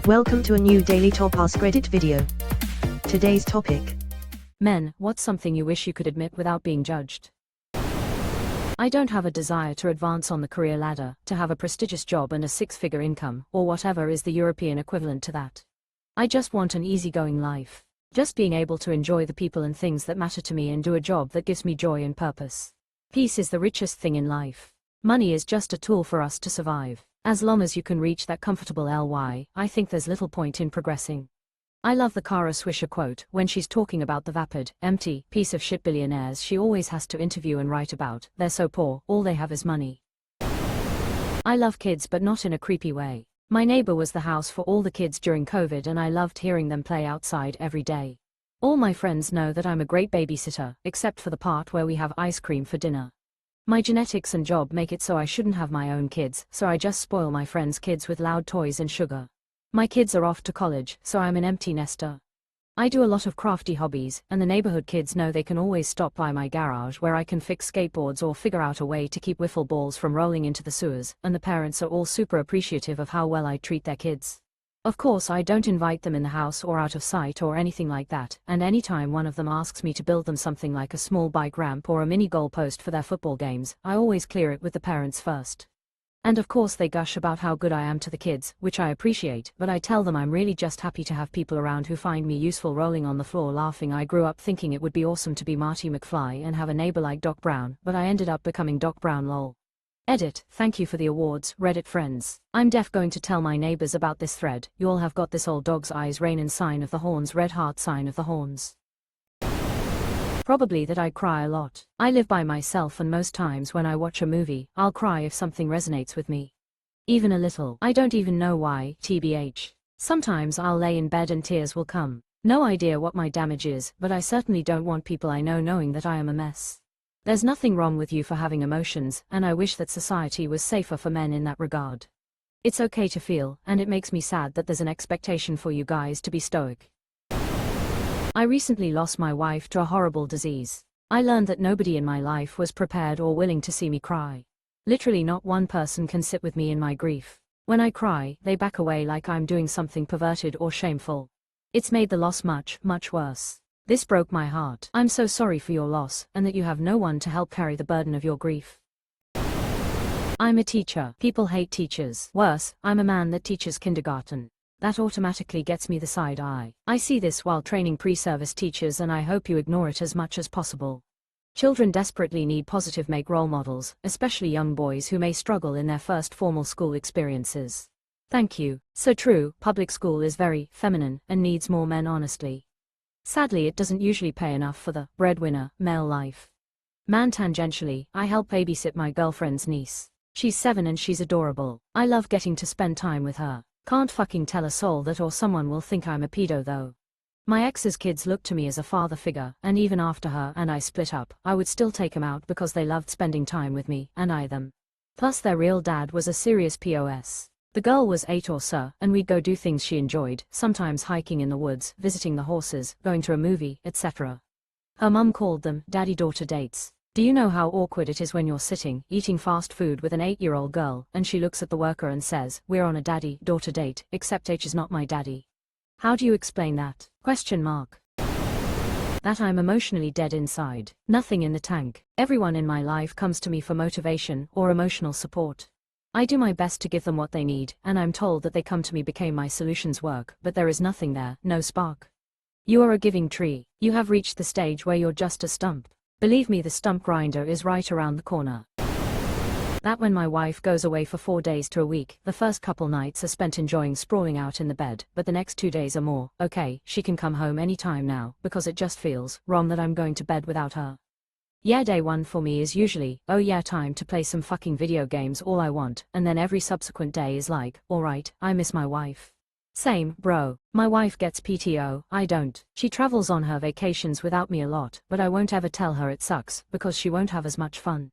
Welcome to a new Daily Top Askreddit video. Today's topic. Men, what's something you wish you could admit without being judged? I don't have a desire to advance on the career ladder, to have a prestigious job and a six-figure income, or whatever is the European equivalent to that. I just want an easygoing life. Just being able to enjoy the people and things that matter to me and do a job that gives me joy and purpose. Peace is the richest thing in life. Money is just a tool for us to survive. As long as you can reach that comfortable LY, I think there's little point in progressing. I love the Kara Swisher quote, when she's talking about the vapid, empty, piece of shit billionaires she always has to interview and write about. They're so poor, all they have is money. I love kids, but not in a creepy way. My neighbor was the house for all the kids during COVID and I loved hearing them play outside every day. All my friends know that I'm a great babysitter, except for the part where we have ice cream for dinner. My genetics and job make it so I shouldn't have my own kids, so I just spoil my friends' kids with loud toys and sugar. My kids are off to college, so I'm an empty nester. I do a lot of crafty hobbies, and the neighborhood kids know they can always stop by my garage where I can fix skateboards or figure out a way to keep wiffle balls from rolling into the sewers, and the parents are all super appreciative of how well I treat their kids. Of course, I don't invite them in the house or out of sight or anything like that, and anytime one of them asks me to build them something like a small bike ramp or a mini goalpost for their football games, I always clear it with the parents first. And of course they gush about how good I am to the kids, which I appreciate, but I tell them I'm really just happy to have people around who find me useful. Rolling on the floor laughing. I grew up thinking it would be awesome to be Marty McFly and have a neighbor like Doc Brown, but I ended up becoming Doc Brown lol. Edit, thank you for the awards, Reddit friends. I'm def going to tell my neighbors about this thread. You all have got this old dog's eyes rain and sign of the horns, red heart sign of the horns. Probably that I cry a lot. I live by myself and most times when I watch a movie, I'll cry if something resonates with me. Even a little. I don't even know why, tbh. Sometimes I'll lay in bed and tears will come. No idea what my damage is, but I certainly don't want people I know knowing that I am a mess. There's nothing wrong with you for having emotions, and I wish that society was safer for men in that regard. It's okay to feel, and it makes me sad that there's an expectation for you guys to be stoic. I recently lost my wife to a horrible disease. I learned that nobody in my life was prepared or willing to see me cry. Literally not one person can sit with me in my grief. When I cry, they back away like I'm doing something perverted or shameful. It's made the loss much, much worse. This broke my heart. I'm so sorry for your loss, and that you have no one to help carry the burden of your grief. I'm a teacher. People hate teachers. Worse, I'm a man that teaches kindergarten. That automatically gets me the side eye. I see this while training pre-service teachers and I hope you ignore it as much as possible. Children desperately need positive make role models, especially young boys who may struggle in their first formal school experiences. Thank you. So true, public school is very feminine and needs more men honestly. Sadly, it doesn't usually pay enough for the breadwinner male life. Man, tangentially, I help babysit my girlfriend's niece. She's 7 and she's adorable. I love getting to spend time with her. Can't fucking tell a soul that, or someone will think I'm a pedo though. My ex's kids look to me as a father figure, and even after her and I split up, I would still take them out because they loved spending time with me, and I them. Plus their real dad was a serious POS. The girl was 8 or so, and we'd go do things she enjoyed, sometimes hiking in the woods, visiting the horses, going to a movie, etc. Her mum called them daddy-daughter dates. Do you know how awkward it is when you're sitting, eating fast food with an 8-year-old girl, and she looks at the worker and says, "We're on a daddy-daughter date, except H is not my daddy." How do you explain that? Question mark. That I'm emotionally dead inside. Nothing in the tank. Everyone in my life comes to me for motivation or emotional support. I do my best to give them what they need, and I'm told that they come to me because my solutions work, but there is nothing there, no spark. You are a giving tree. You have reached the stage where you're just a stump. Believe me, the stump grinder is right around the corner. That when my wife goes away for 4 days to a week, the first couple nights are spent enjoying sprawling out in the bed, but the next 2 days are more, okay, she can come home anytime now, because it just feels wrong that I'm going to bed without her. Yeah, day 1 for me is usually, oh yeah, time to play some fucking video games all I want, and then every subsequent day is like, alright, I miss my wife. Same, bro. My wife gets PTO, I don't. She travels on her vacations without me a lot, but I won't ever tell her it sucks, because she won't have as much fun.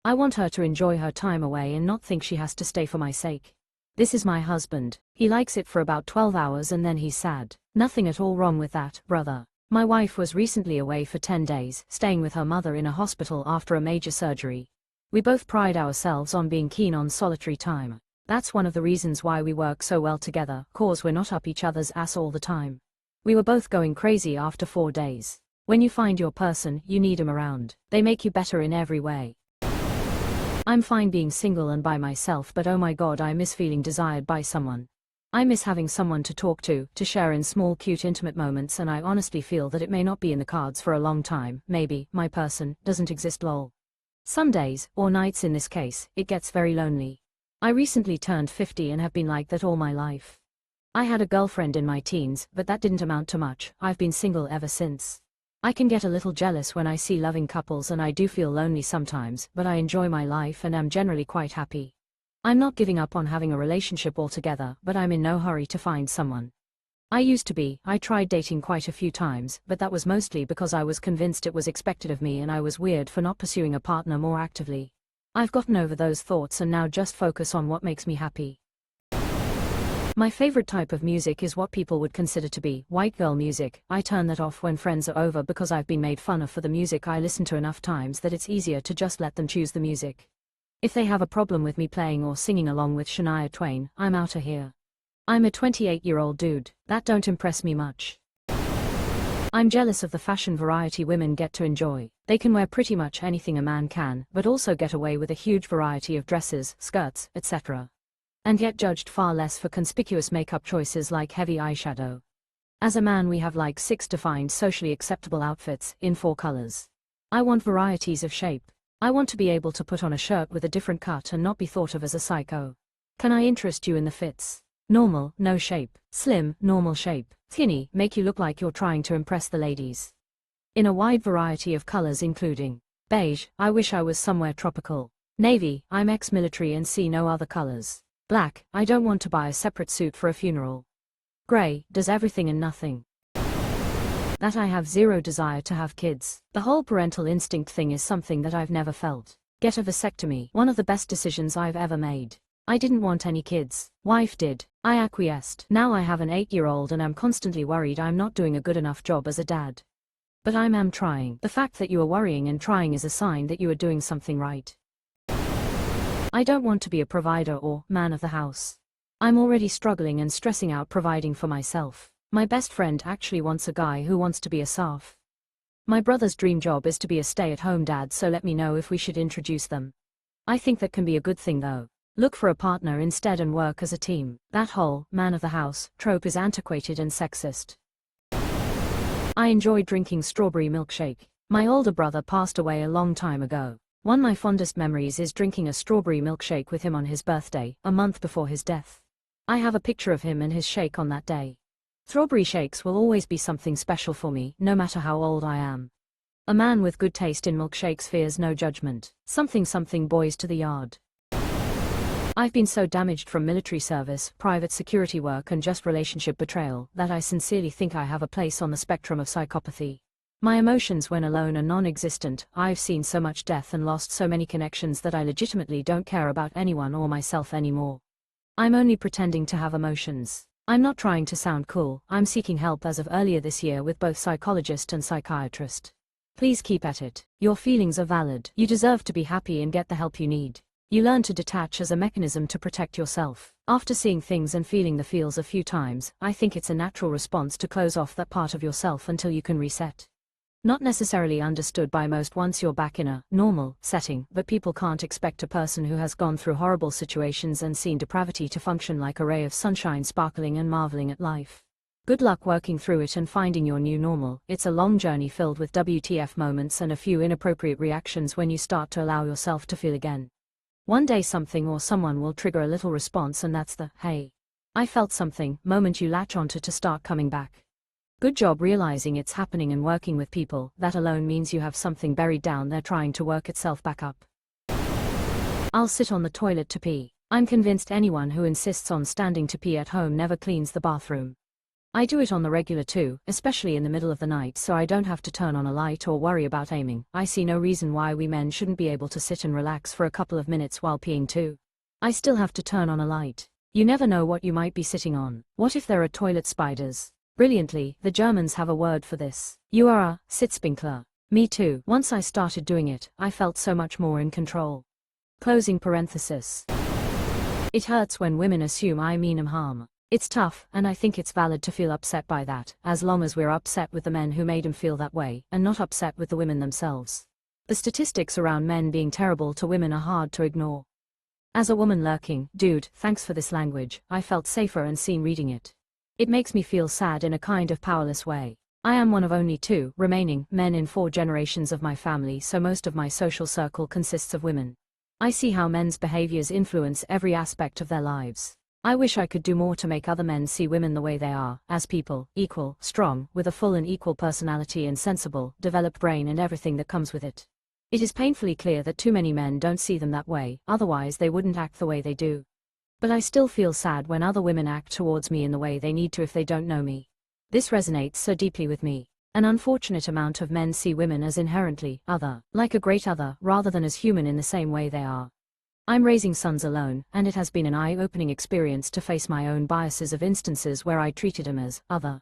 I want her to enjoy her time away and not think she has to stay for my sake. This is my husband. He likes it for about 12 hours and then he's sad. Nothing at all wrong with that, brother. My wife was recently away for 10 days, staying with her mother in a hospital after a major surgery. We both pride ourselves on being keen on solitary time. That's one of the reasons why we work so well together, cause we're not up each other's ass all the time. We were both going crazy after 4 days. When you find your person, you need 'em around. They make you better in every way. I'm fine being single and by myself, but oh my god, I miss feeling desired by someone. I miss having someone to talk to share in small cute intimate moments, and I honestly feel that it may not be in the cards for a long time. Maybe my person doesn't exist lol. Some days, or nights in this case, it gets very lonely. I recently turned 50 and have been like that all my life. I had a girlfriend in my teens, but that didn't amount to much. I've been single ever since. I can get a little jealous when I see loving couples, and I do feel lonely sometimes, but I enjoy my life and am generally quite happy. I'm not giving up on having a relationship altogether, but I'm in no hurry to find someone. I used to be. I tried dating quite a few times, but that was mostly because I was convinced it was expected of me and I was weird for not pursuing a partner more actively. I've gotten over those thoughts and now just focus on what makes me happy. My favorite type of music is what people would consider to be white girl music. I turn that off when friends are over because I've been made fun of for the music I listen to enough times that it's easier to just let them choose the music. If they have a problem with me playing or singing along with Shania Twain, I'm outta here. I'm a 28-year-old dude. That don't impress me much. I'm jealous of the fashion variety women get to enjoy. They can wear pretty much anything a man can, but also get away with a huge variety of dresses, skirts, etc. And get judged far less for conspicuous makeup choices like heavy eyeshadow. As a man, we have like 6 defined socially acceptable outfits, in 4 colors. I want varieties of shape. I want to be able to put on a shirt with a different cut and not be thought of as a psycho. Can I interest you in the fits? Normal, no shape. Slim, normal shape. Skinny, make you look like you're trying to impress the ladies. In a wide variety of colors including beige, I wish I was somewhere tropical. Navy, I'm ex-military and see no other colors. Black, I don't want to buy a separate suit for a funeral. Gray, does everything and nothing. That I have zero desire to have kids. The whole parental instinct thing is something that I've never felt. Get a vasectomy, one of the best decisions I've ever made. I didn't want any kids. Wife did. I acquiesced. Now I have an 8-year-old and I'm constantly worried I'm not doing a good enough job as a dad. But I am trying. The fact that you are worrying and trying is a sign that you are doing something right. I don't want to be a provider or man of the house. I'm already struggling and stressing out providing for myself. My best friend actually wants a guy who wants to be a SAF. My brother's dream job is to be a stay-at-home dad, so let me know if we should introduce them. I think that can be a good thing though. Look for a partner instead and work as a team. That whole man of the house trope is antiquated and sexist. I enjoy drinking strawberry milkshake. My older brother passed away a long time ago. One of my fondest memories is drinking a strawberry milkshake with him on his birthday, a month before his death. I have a picture of him and his shake on that day. Strawberry shakes will always be something special for me, no matter how old I am. A man with good taste in milkshakes fears no judgment. Something boys to the yard. I've been so damaged from military service, private security work and just relationship betrayal that I sincerely think I have a place on the spectrum of psychopathy. My emotions when alone are non-existent. I've seen so much death and lost so many connections that I legitimately don't care about anyone or myself anymore. I'm only pretending to have emotions. I'm not trying to sound cool. I'm seeking help as of earlier this year with both psychologist and psychiatrist. Please keep at it. Your feelings are valid. You deserve to be happy and get the help you need. You learn to detach as a mechanism to protect yourself. After seeing things and feeling the feels a few times, I think it's a natural response to close off that part of yourself until you can reset. Not necessarily understood by most once you're back in a normal setting, but people can't expect a person who has gone through horrible situations and seen depravity to function like a ray of sunshine sparkling and marveling at life. Good luck working through it and finding your new normal. It's a long journey filled with WTF moments and a few inappropriate reactions when you start to allow yourself to feel again. One day something or someone will trigger a little response, and that's the, hey, I felt something, moment you latch onto to start coming back. Good job realizing it's happening and working with people. That alone means you have something buried down there trying to work itself back up. I'll sit on the toilet to pee. I'm convinced anyone who insists on standing to pee at home never cleans the bathroom. I do it on the regular too, especially in the middle of the night, so I don't have to turn on a light or worry about aiming. I see no reason why we men shouldn't be able to sit and relax for a couple of minutes while peeing too. I still have to turn on a light. You never know what you might be sitting on. What if there are toilet spiders? Brilliantly, the Germans have a word for this. You are a Sitzpinkler. Me too. Once I started doing it, I felt so much more in control. Closing parenthesis. It hurts when women assume I mean 'em harm. It's tough, and I think it's valid to feel upset by that, as long as we're upset with the men who made 'em feel that way, and not upset with the women themselves. The statistics around men being terrible to women are hard to ignore. As a woman lurking, dude, thanks for this language, I felt safer and seen reading it. It makes me feel sad in a kind of powerless way. I am one of only 2 remaining men in 4 generations of my family, so most of my social circle consists of women. I see how men's behaviors influence every aspect of their lives. I wish I could do more to make other men see women the way they are, as people, equal, strong, with a full and equal personality and sensible, developed brain and everything that comes with it. It is painfully clear that too many men don't see them that way, otherwise they wouldn't act the way they do. But I still feel sad when other women act towards me in the way they need to if they don't know me. This resonates so deeply with me. An unfortunate amount of men see women as inherently other, like a great other, rather than as human in the same way they are. I'm raising sons alone, and it has been an eye-opening experience to face my own biases of instances where I treated them as other.